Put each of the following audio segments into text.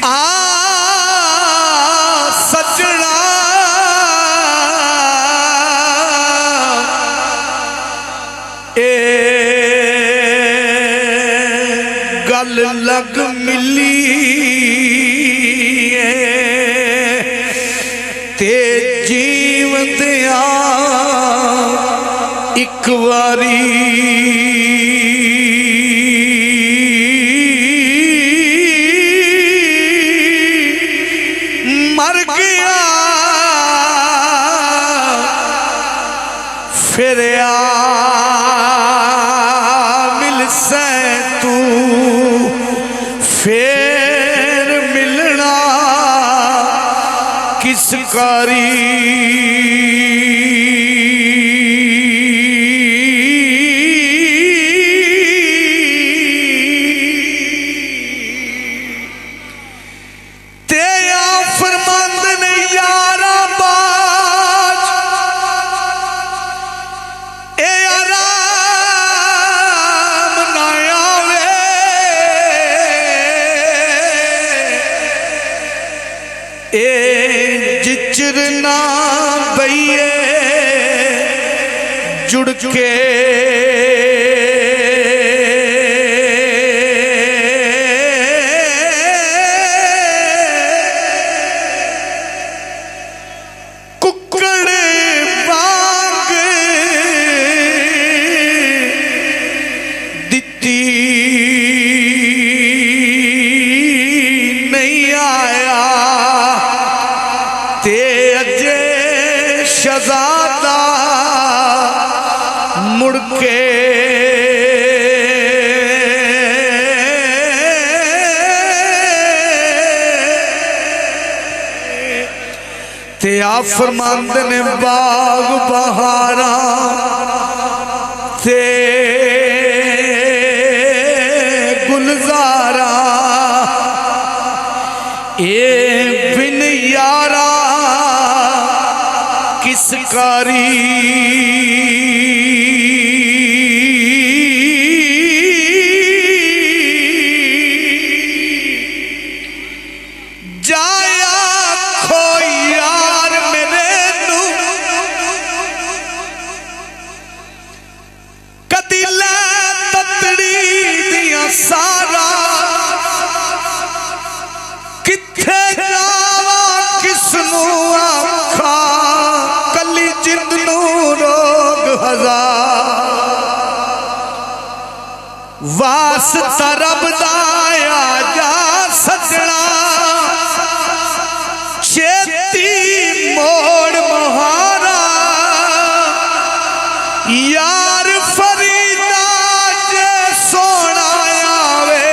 आ सजना ए गल लग मिली ते जीवदिया एक वारी मर गया फिर मिल से तू फिर मिलना किस कारी जिचरना बइए जुड़ के कुक्कड़ वांग दिती नहीं आया ते अजे शहजादा मुड़ के ते आ फरमांदे ने बाग बहारा ते गुलजारा ए बिन यारा किस कारी जाया खोई यार मेरे नू कदी लै ततड़ी दिया सारा किथे जावा किसनू आखा कली जिंद नू रोग हजार वास्ता रब दा आजा सजना छेती मोड़ महारा यार फरीदा जे सोना आवे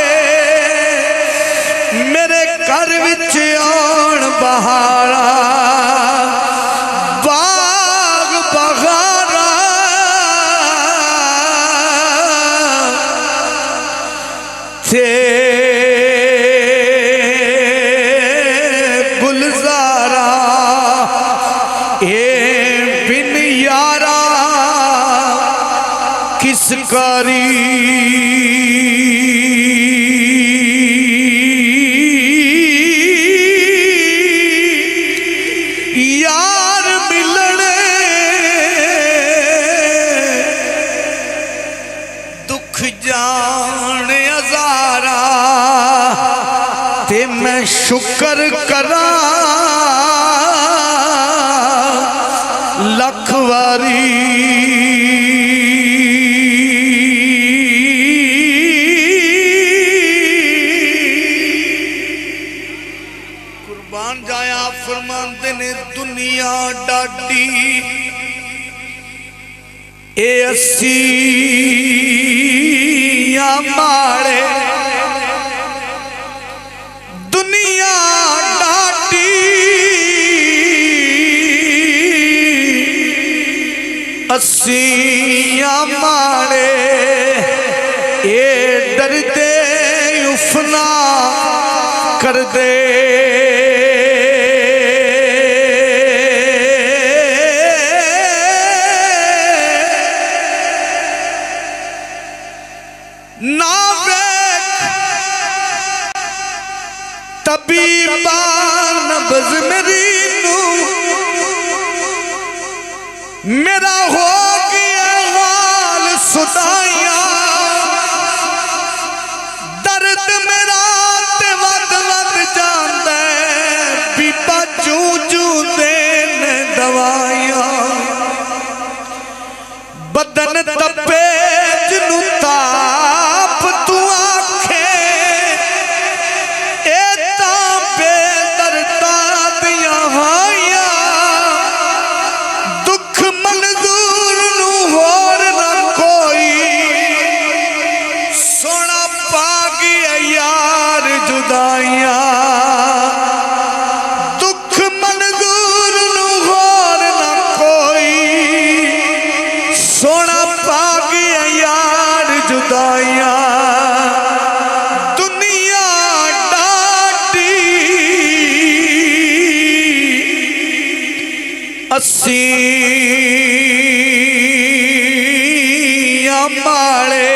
मेरे घर विच आन बहारा बाग बहारा ते गुलजारा ए बिन यारा किस कारी यार मिलने दुख जान हजारा ते मैं शुक्र करा लख वारी कुर्बान जाया फरमांदे ने दुनिया डाडी ए अस्सी माड़े दुनिया डाडी अस्सी माड़े ए डरदे उफना कर दे तबीबा नब्ज़ मेरी नू मेरा हो गया हाल सुदाइया दर्द मेरा ते वद वद जांदा बीबा जू जू देन दवाइया बदन तपे जिनू ताप तू आखे ए तापे दर्दा दिया हाया दुख मंजूर नू होर ना कोई सोना पा गया यार जुदाइया दुख मंजूर नू होर ना कोई सोना पा गया यार जुदाइया दुनिया डाटी अस्सी माले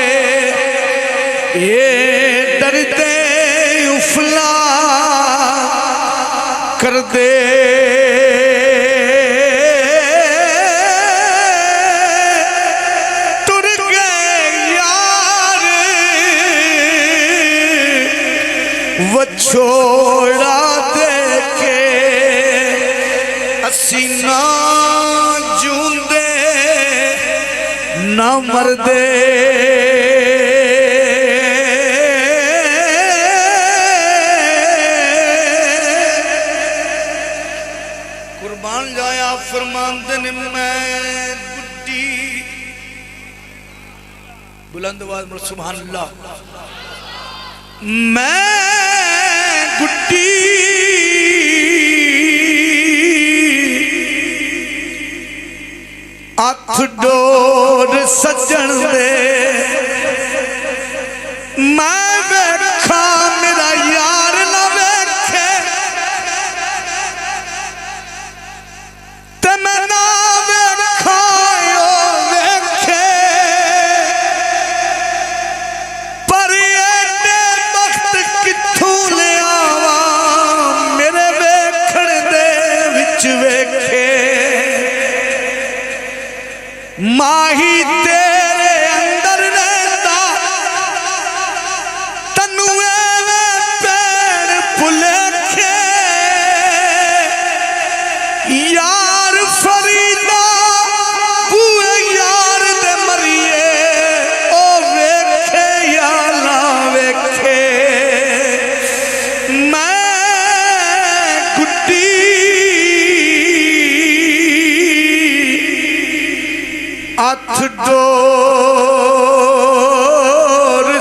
ये डरते उफला कर दे तुर गए यार वो छोड़ा दे के असी ना जूंदे ना मरदे कुर्बान जाया फरमांदे ने मैं गुड्डी बुलंद आवाज में सुभान अल्लाह मैं गुड्डी अख डोर सजन दे मैं वेखा मेरा यार ना वेखे ते मैं ना वेखा वेखे पर एडे वक्त कित्थों ले आवा मेरे वेखण दे विच वेखे माही तेरे अंदर रहता तन्नू एवें पैर भुलेखे यार फरीदा बूए यार दे मरिए ओ वेखे या ना वेखे मैं गुड्डी अथ डोर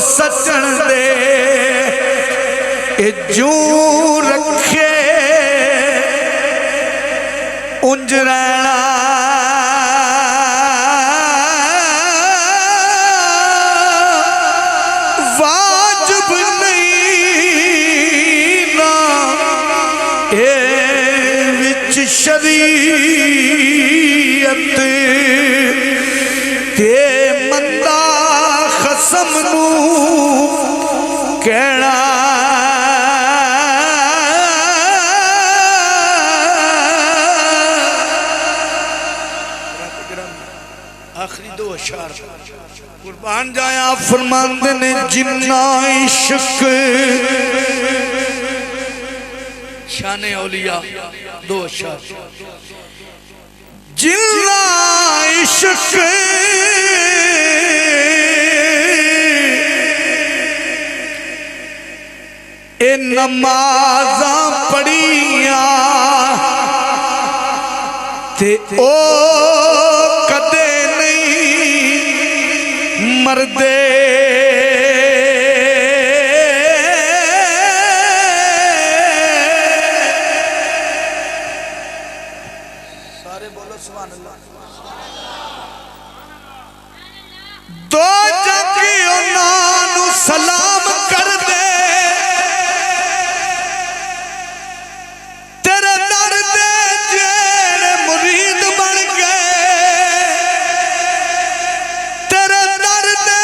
सजन दे जू रखे उंज रहना वाजिब नहीं ना ए विच शरीयत ते मंदा खसम नू कहना आखिरी दो अशार कुर्बान जाया फरमांदे ने जिन्ना इश्क शाने औलिया दो अशार जिन्ना इश्क ए नमाज़ां पढ़िया ते ओ कदे नहीं मरदे सारे बोलो सुभान अल्लाह दो जग उन्हां सलाम कर दे तेरे दर दे जेड़े मुरीद बन गए तेरे दर दे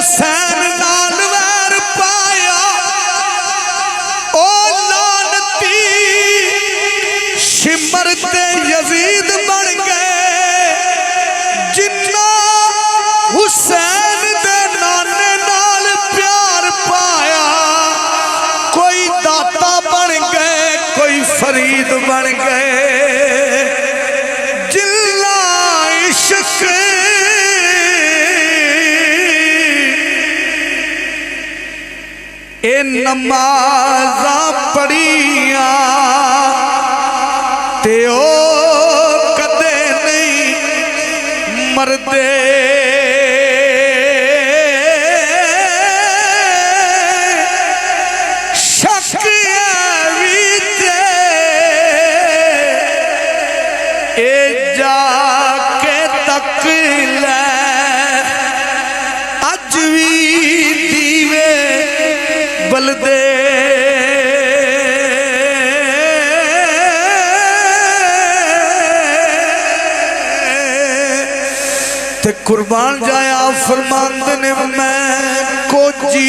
हुसैन नाल वैर पाया ओ लानती शिमर ते यजीद बन गए जिन्ना हुसैन दे नाने नाल प्यार पाया कोई दाता बन गए कोई फरीद बन गए जिल्ला इश्क ए नमाज़ा पढ़िया ते ओ कदे नहीं मरदे शक भी ते ए जाके तक ले अज भी दीवे बलदे ते कुर्बान जाया फरमांद ने मैं कोजी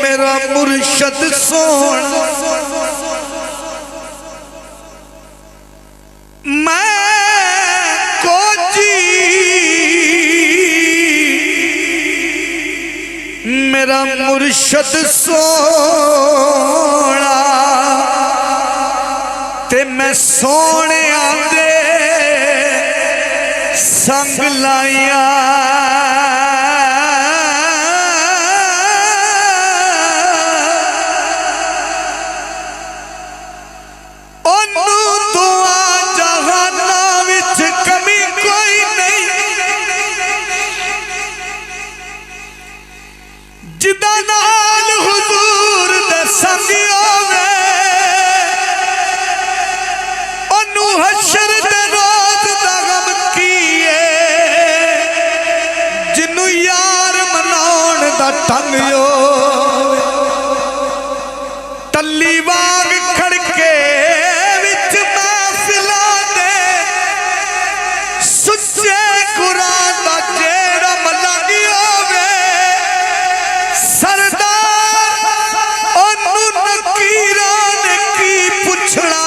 मेरा मुर्शद सोन मैं कोजी मेरा मुर्शद सोना ते मैं सोने आंदे संग लाइया ओनू दुआ जहाना विच कमी कोई नहीं जिदा नाल हुजूर दे संग होवे ओनू हशर दे रोज दा गम कीए जिन्नू यार मनाउण दा ढंग होवे तल्ली वांग खड़के विच महफिलां दे सुच्चे कुरान दा जेड़ा मलंग होवे सरदार ओनू नकीरां ने की पुछना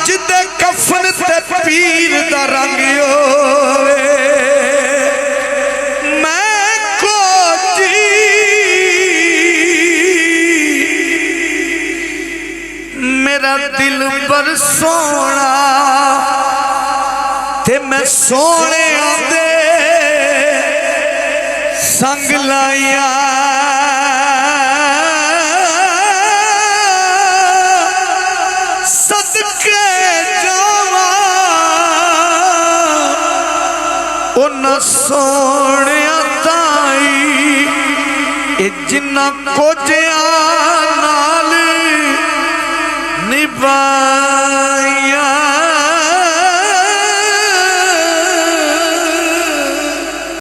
जिदे कफन ते पीर दा रंग होवे मैं कोजी मेरा दिल बर सोना ते मैं सोने आंदे संग लाइया सदके जावा उन्ना सोने ताई जिन्ना कोजिया नाल निभा